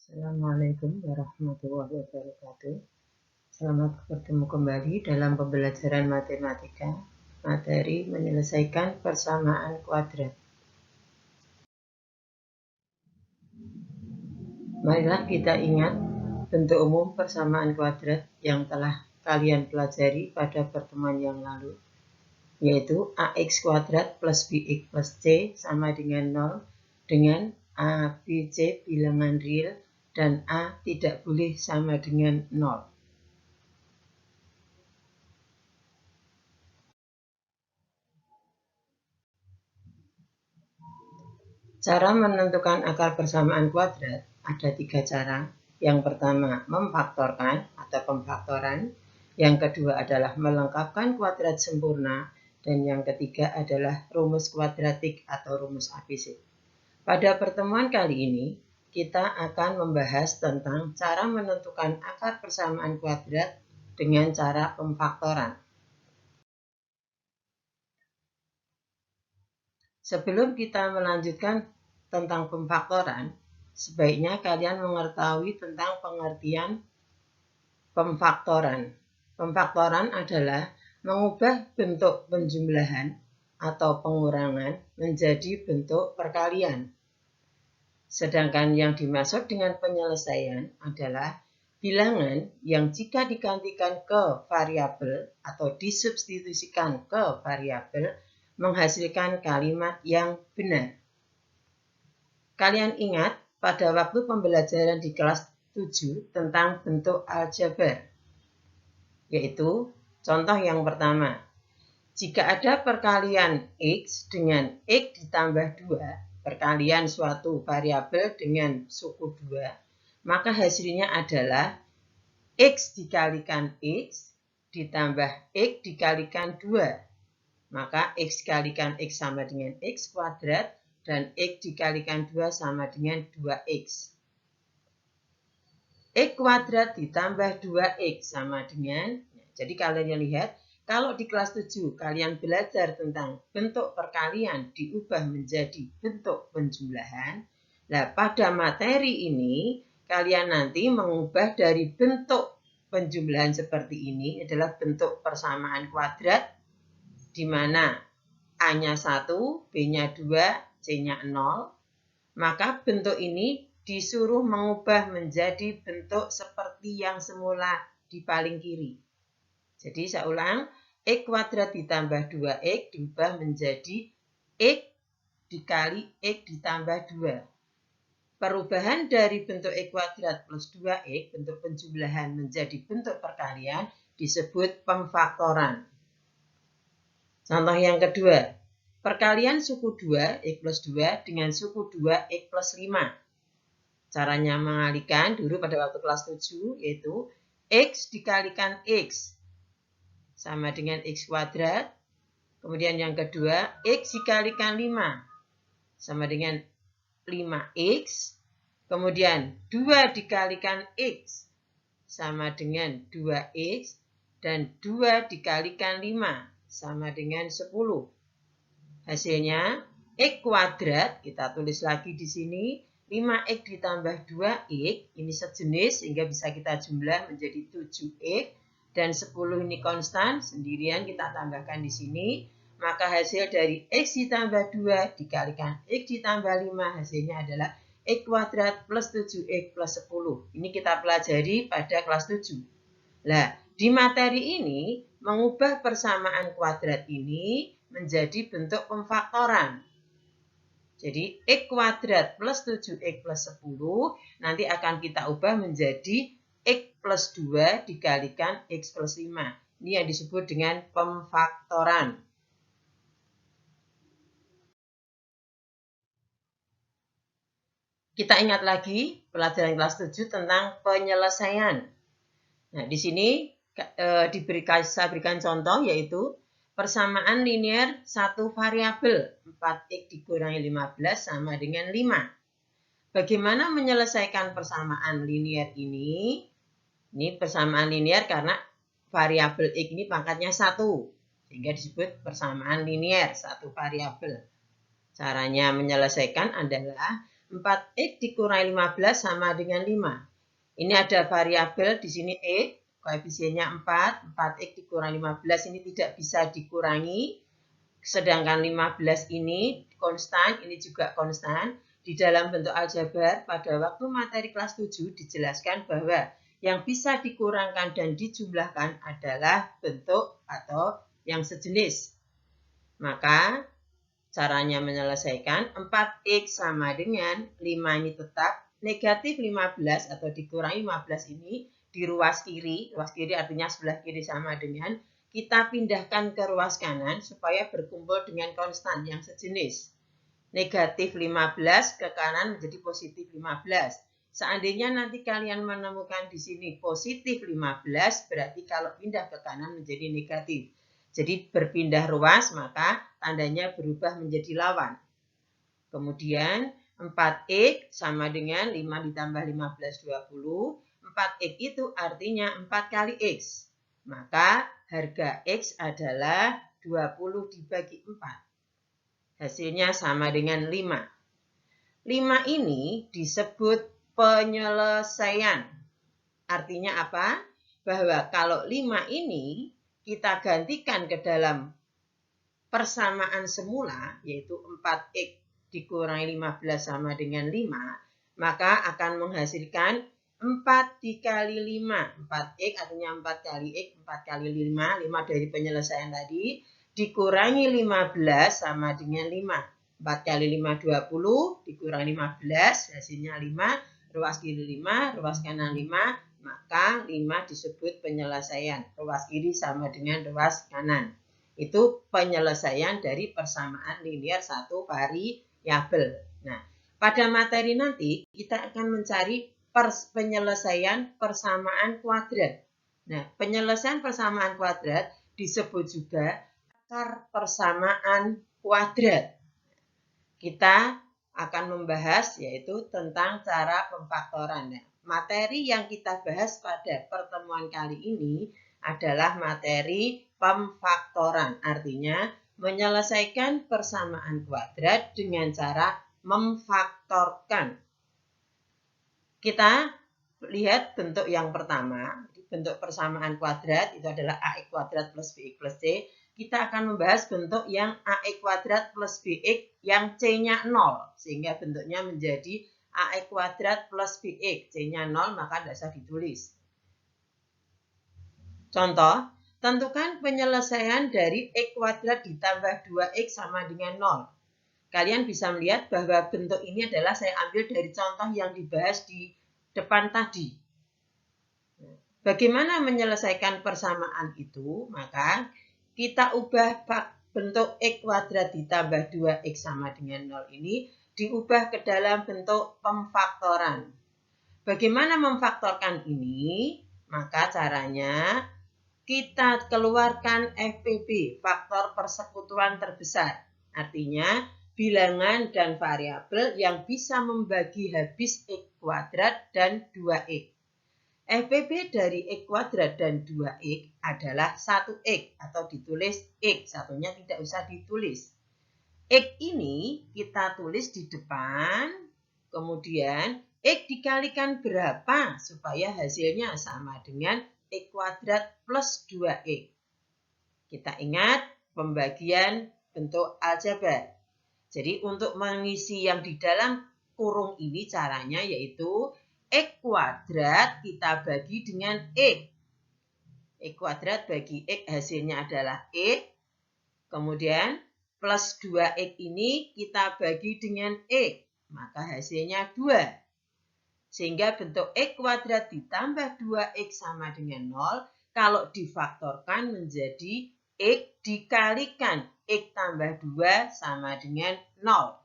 Assalamualaikum warahmatullahi wabarakatuh. Selamat bertemu kembali dalam pembelajaran matematika, materi menyelesaikan persamaan kuadrat. Marilah kita ingat bentuk umum persamaan kuadrat yang telah kalian pelajari pada pertemuan yang lalu, yaitu ax kuadrat plus bx plus c sama dengan 0 dengan a, b, c bilangan real dan a tidak boleh sama dengan 0. Cara menentukan akar persamaan kuadrat ada 3 cara. Yang pertama, memfaktorkan atau pemfaktoran. Yang kedua adalah melengkapkan kuadrat sempurna. Dan yang ketiga adalah rumus kuadratik atau rumus ABC. Pada pertemuan kali ini, kita akan membahas tentang cara menentukan akar persamaan kuadrat dengan cara pemfaktoran. Sebelum kita melanjutkan tentang pemfaktoran, sebaiknya kalian mengetahui tentang pengertian pemfaktoran. Pemfaktoran adalah mengubah bentuk penjumlahan atau pengurangan menjadi bentuk perkalian. Sedangkan yang dimaksud dengan penyelesaian adalah bilangan yang jika digantikan ke variabel atau disubstitusikan ke variabel menghasilkan kalimat yang benar. Kalian ingat pada waktu pembelajaran di kelas 7 tentang bentuk aljabar, yaitu contoh yang pertama. Jika ada perkalian x dengan x ditambah 2, perkalian suatu variabel dengan suku 2, maka hasilnya adalah x dikalikan x ditambah x dikalikan 2. Maka x dikalikan x sama dengan x kuadrat dan x dikalikan 2 sama dengan 2x. X kuadrat ditambah 2x sama dengan, jadi kalian lihat, kalau di kelas 7 kalian belajar tentang bentuk perkalian diubah menjadi bentuk penjumlahan, nah pada materi ini kalian nanti mengubah dari bentuk penjumlahan seperti ini adalah bentuk persamaan kuadrat, di mana A-nya 1, B-nya 2, C-nya 0, maka bentuk ini disuruh mengubah menjadi bentuk seperti yang semula di paling kiri. Jadi saya ulang, x kuadrat ditambah 2x diubah menjadi x dikali x ditambah 2. Perubahan dari bentuk x kuadrat plus 2x, bentuk penjumlahan menjadi bentuk perkalian, disebut pemfaktoran. Contoh yang kedua, perkalian suku 2 x plus 2 dengan suku 2 x plus 5. Caranya mengalihkan dulu pada waktu kelas 7, yaitu x dikalikan x sama dengan x kuadrat. Kemudian yang kedua, x dikalikan 5 sama dengan 5x. Kemudian 2 dikalikan x sama dengan 2x. Dan 2 dikalikan 5 sama dengan 10. Hasilnya x kuadrat, kita tulis lagi di sini, 5x ditambah 2x, ini sejenis sehingga bisa kita jumlah menjadi 7x. Dan 10 ini konstan, sendirian kita tambahkan di sini. Maka hasil dari x ditambah 2 dikalikan x ditambah 5, hasilnya adalah x kuadrat plus 7x plus 10. Ini kita pelajari pada kelas 7. Nah, di materi ini, mengubah persamaan kuadrat ini menjadi bentuk pemfaktoran. Jadi, x kuadrat plus 7x plus 10 nanti akan kita ubah menjadi x plus 2 dikalikan x plus 5. Ini yang disebut dengan pemfaktoran. Kita ingat lagi pelajaran kelas 7 tentang penyelesaian. Nah, di sini saya berikan contoh, yaitu persamaan linear satu variabel 4x dikurangi 15 sama dengan 5. Bagaimana menyelesaikan persamaan linear ini? Ini persamaan linear karena variabel x ini pangkatnya 1, sehingga disebut persamaan linear satu variabel. Caranya menyelesaikan adalah 4X dikurangi 15 sama dengan 5. Ini ada variabel di sini X, koefisiennya 4. 4X dikurangi 15 ini tidak bisa dikurangi. Sedangkan 15 ini konstan, ini juga konstan. Di dalam bentuk aljabar, pada waktu materi kelas 7 dijelaskan bahwa yang bisa dikurangkan dan dijumlahkan adalah bentuk atau yang sejenis. Maka caranya menyelesaikan 4X sama dengan 5 ini tetap negatif 15 atau dikurangi 15 ini di ruas kiri artinya sebelah kiri sama dengan, kita pindahkan ke ruas kanan supaya berkumpul dengan konstan yang sejenis. Negatif 15 ke kanan menjadi positif 15. Seandainya nanti kalian menemukan di sini positif 15, berarti kalau pindah ke kanan menjadi negatif. Jadi berpindah ruas, maka tandanya berubah menjadi lawan. Kemudian 4X sama dengan 5 ditambah 15, 20. 4X itu artinya 4 kali X. Maka harga X adalah 20 dibagi 4. Hasilnya sama dengan 5. 5 ini disebut penyelesaian. Artinya apa? Bahwa kalau 5 ini kita gantikan ke dalam persamaan semula, yaitu 4X dikurangi 15 sama dengan 5, maka akan menghasilkan 4 dikali 5. 4X artinya 4 kali X, 4 kali 5, 5 dari penyelesaian tadi, dikurangi 15 sama dengan 5. 4 kali 5, 20, dikurangi 15, hasilnya 5, ruas kiri 5, ruas kanan 5, maka 5 disebut penyelesaian. Ruas kiri sama dengan ruas kanan. Itu penyelesaian dari persamaan linear satu variabel. Nah, pada materi nanti kita akan mencari penyelesaian persamaan kuadrat. Nah, penyelesaian persamaan kuadrat disebut juga akar persamaan kuadrat. Kita akan membahas yaitu tentang cara pemfaktoran. Nah, materi yang kita bahas pada pertemuan kali ini adalah materi pemfaktoran. Artinya menyelesaikan persamaan kuadrat dengan cara memfaktorkan. Kita lihat bentuk yang pertama. Bentuk persamaan kuadrat itu adalah AX kuadrat plus BX plus C. Kita akan membahas bentuk yang AX kuadrat plus BX yang C-nya 0. Sehingga bentuknya menjadi AX kuadrat plus BX. C-nya 0 maka tidak usah ditulis. Contoh, tentukan penyelesaian dari X kuadrat ditambah 2X sama dengan 0. Kalian bisa melihat bahwa bentuk ini adalah saya ambil dari contoh yang dibahas di depan tadi. Bagaimana menyelesaikan persamaan itu? Maka kita ubah bentuk X kuadrat ditambah 2X sama dengan 0 ini diubah ke dalam bentuk pemfaktoran. Bagaimana memfaktorkan ini? Maka caranya kita keluarkan FPB, faktor persekutuan terbesar. Artinya bilangan dan variabel yang bisa membagi habis X kuadrat dan 2X. FPB dari X kuadrat dan 2X adalah 1X atau ditulis X, satunya tidak usah ditulis. X ini kita tulis di depan, kemudian X dikalikan berapa supaya hasilnya sama dengan X kuadrat plus 2X. Kita ingat pembagian bentuk aljabar. Jadi untuk mengisi yang di dalam kurung ini caranya yaitu X kuadrat kita bagi dengan X. X kuadrat bagi X hasilnya adalah X. Kemudian plus 2X ini kita bagi dengan X. Maka hasilnya 2. Sehingga bentuk X kuadrat ditambah 2X sama dengan 0. Kalau difaktorkan menjadi X dikalikan X tambah 2 sama dengan 0.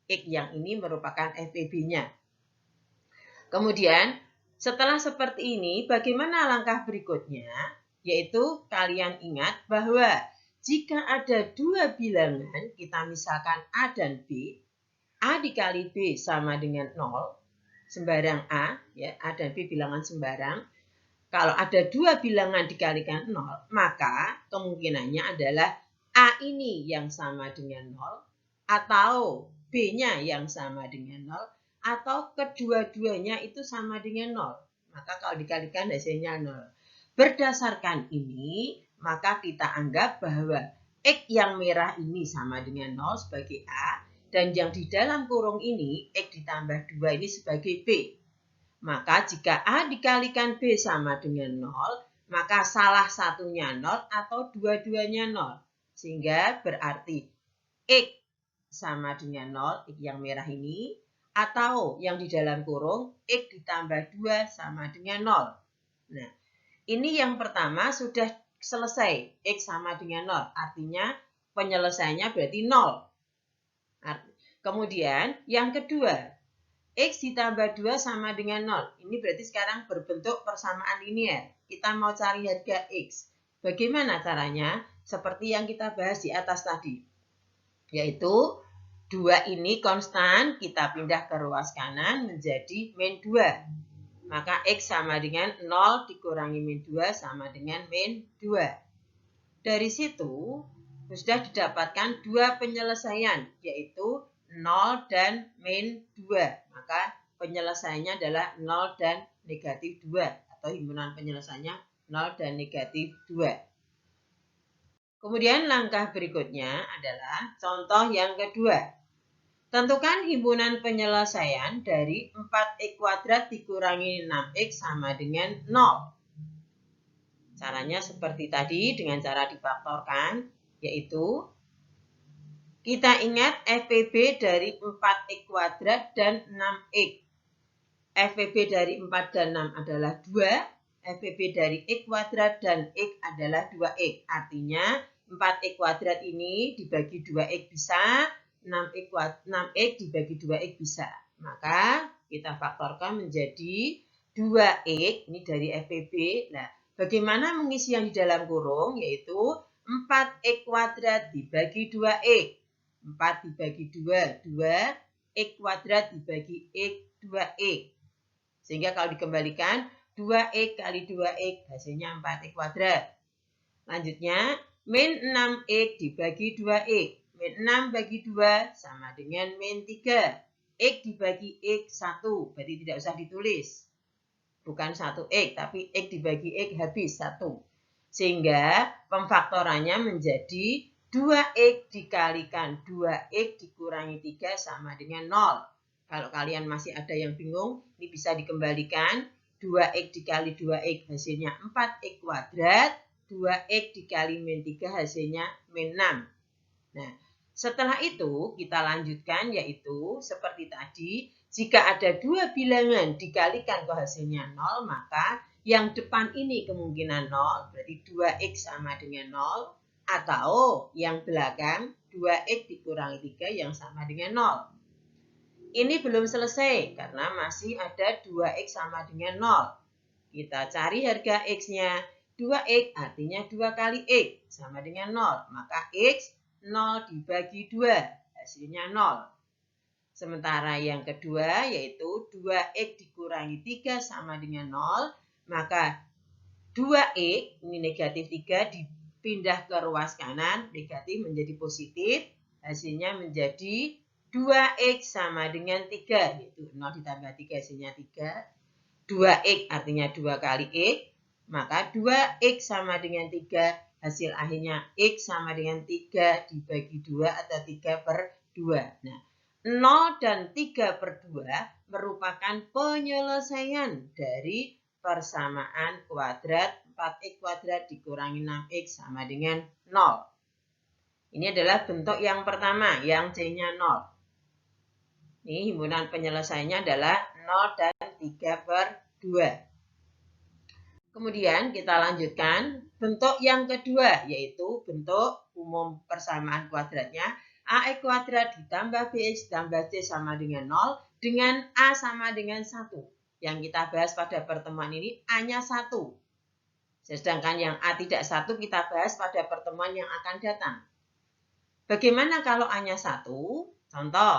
X yang ini merupakan FPB-nya. Kemudian, setelah seperti ini, bagaimana langkah berikutnya? Yaitu kalian ingat bahwa jika ada dua bilangan, kita misalkan A dan B, A dikali B sama dengan 0, sembarang A, ya, A dan B bilangan sembarang. Kalau ada dua bilangan dikalikan 0, maka kemungkinannya adalah A ini yang sama dengan 0, atau B-nya yang sama dengan 0, atau kedua-duanya itu sama dengan 0. Maka kalau dikalikan hasilnya 0. Berdasarkan ini, maka kita anggap bahwa X yang merah ini sama dengan 0 sebagai A, dan yang di dalam kurung ini, X ditambah 2 ini sebagai B. Maka jika A dikalikan B sama dengan 0, maka salah satunya 0 atau dua-duanya 0. Sehingga berarti X sama dengan 0, X yang merah ini, atau yang di dalam kurung X ditambah 2 sama dengan 0. Nah, ini yang pertama sudah selesai, X sama dengan 0, artinya penyelesaiannya berarti 0. Kemudian yang kedua, X ditambah 2 sama dengan 0. Ini berarti sekarang berbentuk persamaan linear. Kita mau cari harga X. Bagaimana caranya? Seperti yang kita bahas di atas tadi. Yaitu 2 ini konstan, kita pindah ke ruas kanan menjadi min 2. Maka X sama dengan 0 dikurangi min 2 sama dengan min 2. Dari situ sudah didapatkan dua penyelesaian, yaitu 0 dan min 2. Maka penyelesaiannya adalah 0 dan negatif 2. Atau himpunan penyelesaiannya 0 dan negatif 2. Kemudian langkah berikutnya adalah contoh yang kedua. Tentukan himpunan penyelesaian dari 4x kuadrat dikurangi 6x sama dengan 0. Caranya seperti tadi dengan cara difaktorkan, yaitu kita ingat FPB dari 4x kuadrat dan 6x. FPB dari 4 dan 6 adalah 2. FPB dari x kuadrat dan x adalah 2x. Artinya 4x kuadrat ini dibagi 2x bisa, 6x dibagi 2x bisa. Maka kita faktorkan menjadi 2x, ini dari FPB. Nah, bagaimana mengisi yang di dalam kurung? Yaitu 4x kuadrat dibagi 2x. 4 dibagi 2, 2. X kuadrat dibagi x, 2x. Sehingga kalau dikembalikan, 2x kali 2x hasilnya 4x kuadrat. Lanjutnya, min 6x dibagi 2x. Min 6 bagi 2 sama dengan min 3. X dibagi X 1, berarti tidak usah ditulis. Bukan 1x, tapi X dibagi X habis 1. Sehingga pemfaktorannya menjadi 2x dikalikan 2x dikurangi 3 sama dengan 0. Kalau kalian masih ada yang bingung, ini bisa dikembalikan. 2x dikali 2x hasilnya 4x kuadrat. 2x dikali min 3 hasilnya min 6. Nah, setelah itu kita lanjutkan, yaitu seperti tadi, jika ada dua bilangan dikalikan ke hasilnya 0, maka yang depan ini kemungkinan 0, berarti 2x sama dengan 0, atau yang belakang 2x dikurangi 3 yang sama dengan 0. Ini belum selesai karena masih ada 2x sama dengan 0. Kita cari harga x-nya. 2x artinya 2 kali x sama dengan 0. Maka x 0 dibagi 2, hasilnya 0. Sementara yang kedua yaitu 2x dikurangi 3 sama dengan 0. Maka 2x, ini negatif 3, dipindah ke ruas kanan, negatif menjadi positif. Hasilnya menjadi 2x sama dengan 3, yaitu 0 ditambah 3 hasilnya 3. 2x artinya 2 kali x. Maka 2x sama dengan 3, hasil akhirnya x sama dengan 3 dibagi 2 atau 3 per 2. Nah, 0 dan 3 per 2 merupakan penyelesaian dari persamaan kuadrat 4x kuadrat dikurangi 6x sama dengan 0. Ini adalah bentuk yang pertama, yang C-nya 0. Ini himpunan penyelesaiannya adalah 0 dan 3 per 2. Kemudian kita lanjutkan bentuk yang kedua, yaitu bentuk umum persamaan kuadratnya. AX kuadrat ditambah BX ditambah C sama dengan 0 dengan A sama dengan 1. Yang kita bahas pada pertemuan ini A-nya 1. Sedangkan yang A tidak 1 kita bahas pada pertemuan yang akan datang. Bagaimana kalau A-nya 1? Contoh,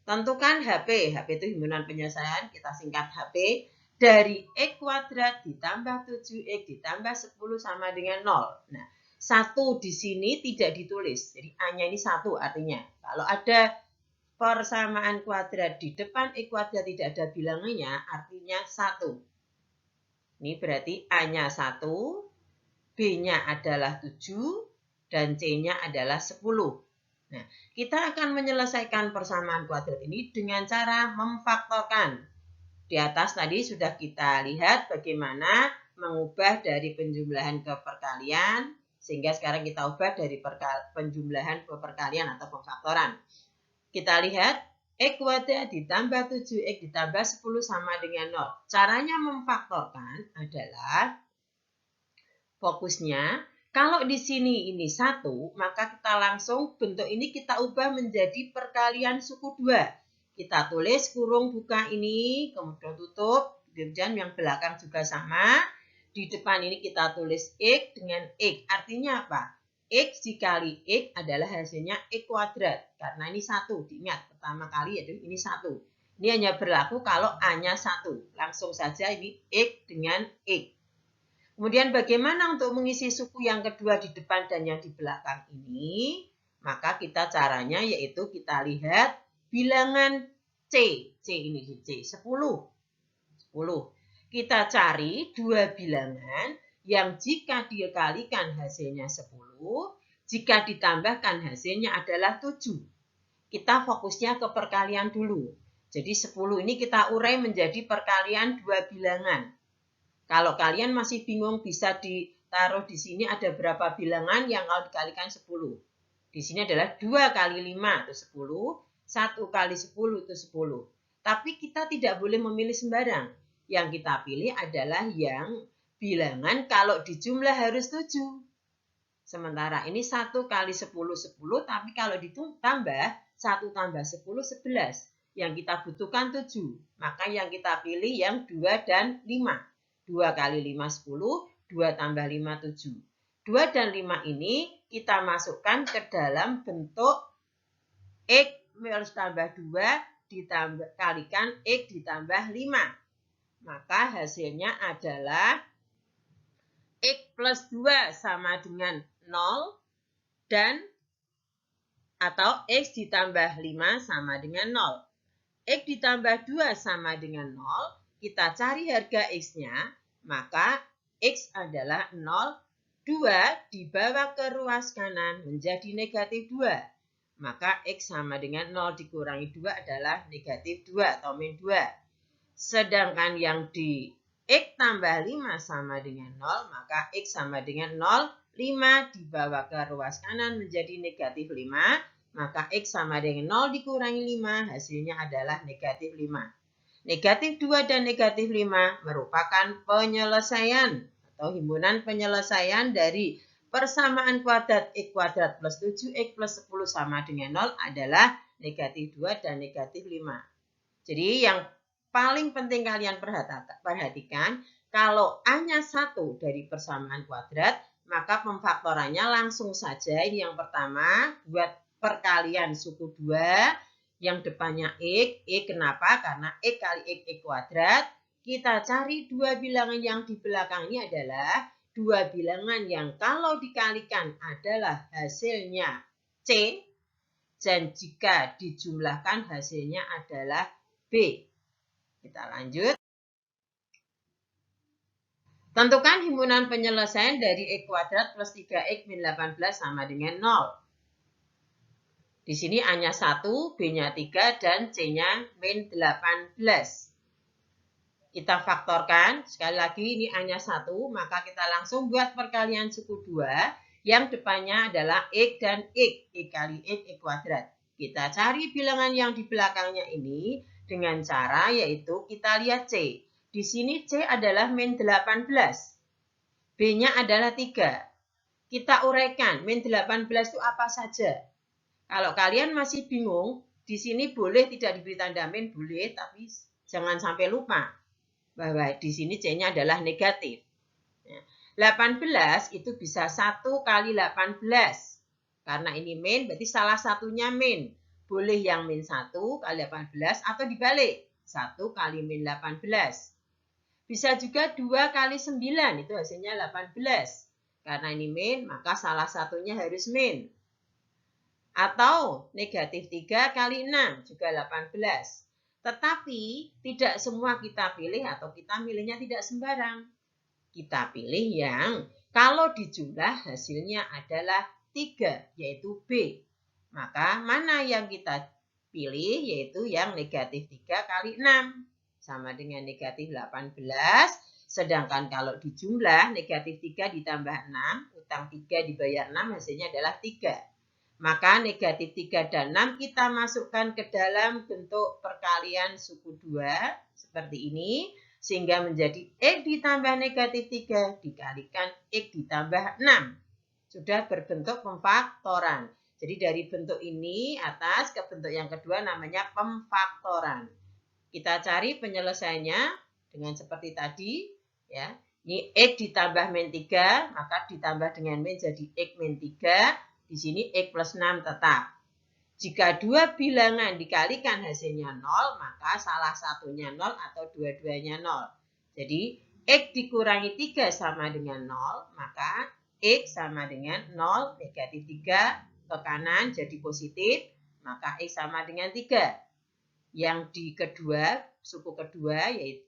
tentukan HP. HP itu himpunan penyelesaian, kita singkat HP. Dari X kuadrat ditambah 7X ditambah 10 sama dengan 0. Nah, 1 di sini tidak ditulis. Jadi A-nya ini 1 artinya. Kalau ada persamaan kuadrat di depan X kuadrat tidak ada bilangannya, artinya 1. Ini berarti A-nya 1, B-nya adalah 7, dan C-nya adalah 10. Nah, kita akan menyelesaikan persamaan kuadrat ini dengan cara memfaktorkan. Di atas tadi sudah kita lihat bagaimana mengubah dari penjumlahan ke perkalian, sehingga sekarang kita ubah dari penjumlahan ke perkalian atau pemfaktoran. Kita lihat X kuadrat ditambah 7X ditambah 10 sama dengan 0. Caranya memfaktorkan adalah fokusnya, kalau di sini ini 1, maka kita langsung bentuk ini kita ubah menjadi perkalian suku 2. Kita tulis kurung buka ini, kemudian tutup, kemudian yang belakang juga sama. Di depan ini kita tulis X dengan X. Artinya apa? X dikali X adalah hasilnya X kuadrat. Karena ini 1. Diingat, pertama kali yaitu ini 1. Ini hanya berlaku kalau A-nya 1. Langsung saja ini X dengan X. Kemudian bagaimana untuk mengisi suku yang kedua di depan dan yang di belakang ini? Maka kita caranya yaitu kita lihat bilangan C. C ini C, 10. 10. Kita cari dua bilangan yang jika dikalikan hasilnya 10, jika ditambahkan hasilnya adalah 7. Kita fokusnya ke perkalian dulu. Jadi 10 ini kita urai menjadi perkalian dua bilangan. Kalau kalian masih bingung bisa ditaruh di sini ada berapa bilangan yang kalau dikalikan 10. Di sini adalah 2 kali 5 itu 10, 1 kali 10 itu 10. Tapi kita tidak boleh memilih sembarang. Yang kita pilih adalah yang bilangan kalau dijumlah harus 7. Sementara ini 1 kali 10, 10, tapi kalau ditambah 1 tambah 10, 11. Yang kita butuhkan 7. Maka yang kita pilih yang 2 dan 5. 2 kali 5, 10, 2 tambah 5, 7. 2 dan 5 ini kita masukkan ke dalam bentuk X harus tambah 2 ditambah kalikan X ditambah 5. Maka hasilnya adalah X plus 2 sama dengan 0 dan atau X ditambah 5 sama dengan 0. X ditambah 2 sama dengan 0, kita cari harga X-nya, maka X adalah 0, 2 dibawa ke ruas kanan menjadi negatif 2. Maka X sama dengan 0 dikurangi 2 adalah negatif 2 atau min 2. Sedangkan yang di X tambah 5 sama dengan 0, maka X sama dengan 0, 5 dibawa ke ruas kanan menjadi negatif 5, maka X sama dengan 0 dikurangi 5, hasilnya adalah negatif 5. Negatif 2 dan negatif 5 merupakan penyelesaian atau himpunan penyelesaian dari persamaan kuadrat X kuadrat plus 7X plus 10 sama dengan 0 adalah negatif 2 dan negatif 5. Jadi yang paling penting kalian perhatikan, kalau A-nya 1 dari persamaan kuadrat, maka pemfaktorannya langsung saja. Ini yang pertama, buat perkalian suku 2, yang depannya X. X kenapa? Karena X kali X, X kuadrat. Kita cari dua bilangan yang di belakang ini adalah dua bilangan yang kalau dikalikan adalah hasilnya C, dan jika dijumlahkan hasilnya adalah B. Kita lanjut. Tentukan himpunan penyelesaian dari X kuadrat plus 3X min 18 sama dengan 0. Di sini A-nya 1, B-nya 3, dan C-nya min 18. Kita faktorkan. Sekali lagi ini A-nya 1, maka kita langsung buat perkalian suku 2. Yang depannya adalah X dan X. X kali X, X kuadrat. Kita cari bilangan yang di belakangnya ini dengan cara yaitu kita lihat C. Di sini C adalah min 18. B-nya adalah 3. Kita uraikan min 18 itu apa saja. Kalau kalian masih bingung, di sini boleh tidak diberi tanda min, boleh, tapi jangan sampai lupa bahwa di sini C-nya adalah negatif. 18 itu bisa 1 kali 18. Karena ini min, berarti salah satunya min. Boleh yang min 1 kali 18 atau dibalik. 1 kali min 18. Bisa juga 2 kali 9, itu hasilnya 18. Karena ini min, maka salah satunya harus min. Atau negatif 3 kali 6 juga 18. Tetapi tidak semua kita pilih atau kita milihnya tidak sembarang. Kita pilih yang kalau dijumlah hasilnya adalah 3, yaitu B. Maka mana yang kita pilih, yaitu yang negatif 3 kali 6. Sama dengan negatif 18. Sedangkan kalau dijumlah negatif 3 ditambah 6, utang 3 dibayar 6, hasilnya adalah 3. Maka negatif 3 dan 6 kita masukkan ke dalam bentuk perkalian suku 2 seperti ini. Sehingga menjadi X ditambah negatif 3 dikalikan X ditambah 6. Sudah berbentuk pemfaktoran. Jadi dari bentuk ini atas ke bentuk yang kedua namanya pemfaktoran. Kita cari penyelesaiannya dengan seperti tadi. Ya. Ini X ditambah min 3, maka ditambah dengan min jadi X min 3. Di sini X plus 6 tetap. Jika dua bilangan dikalikan hasilnya 0, maka salah satunya 0 atau dua-duanya 0. Jadi X dikurangi 3 sama dengan 0, maka X sama dengan 0, negatif 3 ke kanan jadi positif, maka X sama dengan 3. Yang di kedua, suku kedua yaitu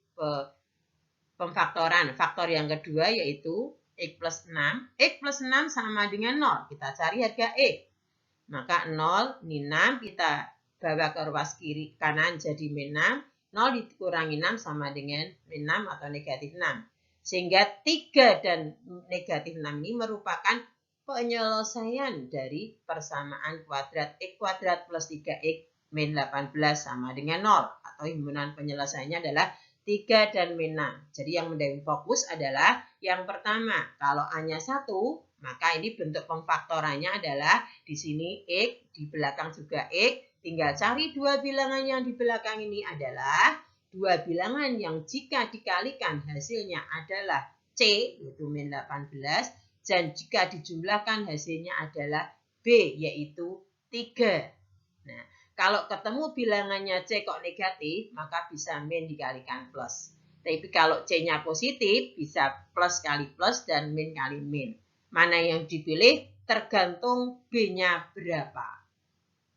pemfaktoran. Faktor yang kedua yaitu X plus 6. X plus 6 sama dengan 0. Kita cari harga X. Maka 0, ini 6 kita bawa ke ruas kiri kanan jadi min 6. 0 dikurangi 6 sama dengan min 6 atau negatif 6. Sehingga 3 dan negatif 6 ini merupakan penyelesaian dari persamaan kuadrat X kuadrat plus 3X min 18 sama dengan 0. Atau himpunan penyelesaiannya adalah 3 dan min 6. Jadi yang menjadi fokus adalah yang pertama, kalau A-nya 1, maka ini bentuk pemfaktorannya adalah di sini X, di belakang juga X. Tinggal cari dua bilangan yang di belakang ini adalah dua bilangan yang jika dikalikan hasilnya adalah C, yaitu min 18. Dan jika dijumlahkan hasilnya adalah B, yaitu 3. Nah, kalau ketemu bilangannya C kok negatif, maka bisa min dikalikan plus. Tapi kalau C-nya positif, bisa plus kali plus dan min kali min. Mana yang dipilih tergantung B-nya berapa.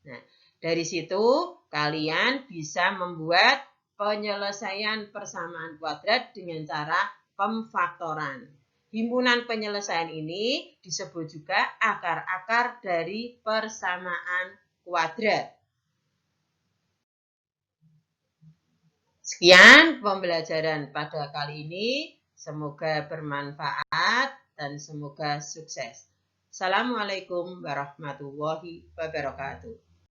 Nah, dari situ kalian bisa membuat penyelesaian persamaan kuadrat dengan cara pemfaktoran. Himpunan penyelesaian ini disebut juga akar-akar dari persamaan kuadrat. Sekian pembelajaran pada kali ini. Semoga bermanfaat dan semoga sukses. Assalamualaikum warahmatullahi wabarakatuh.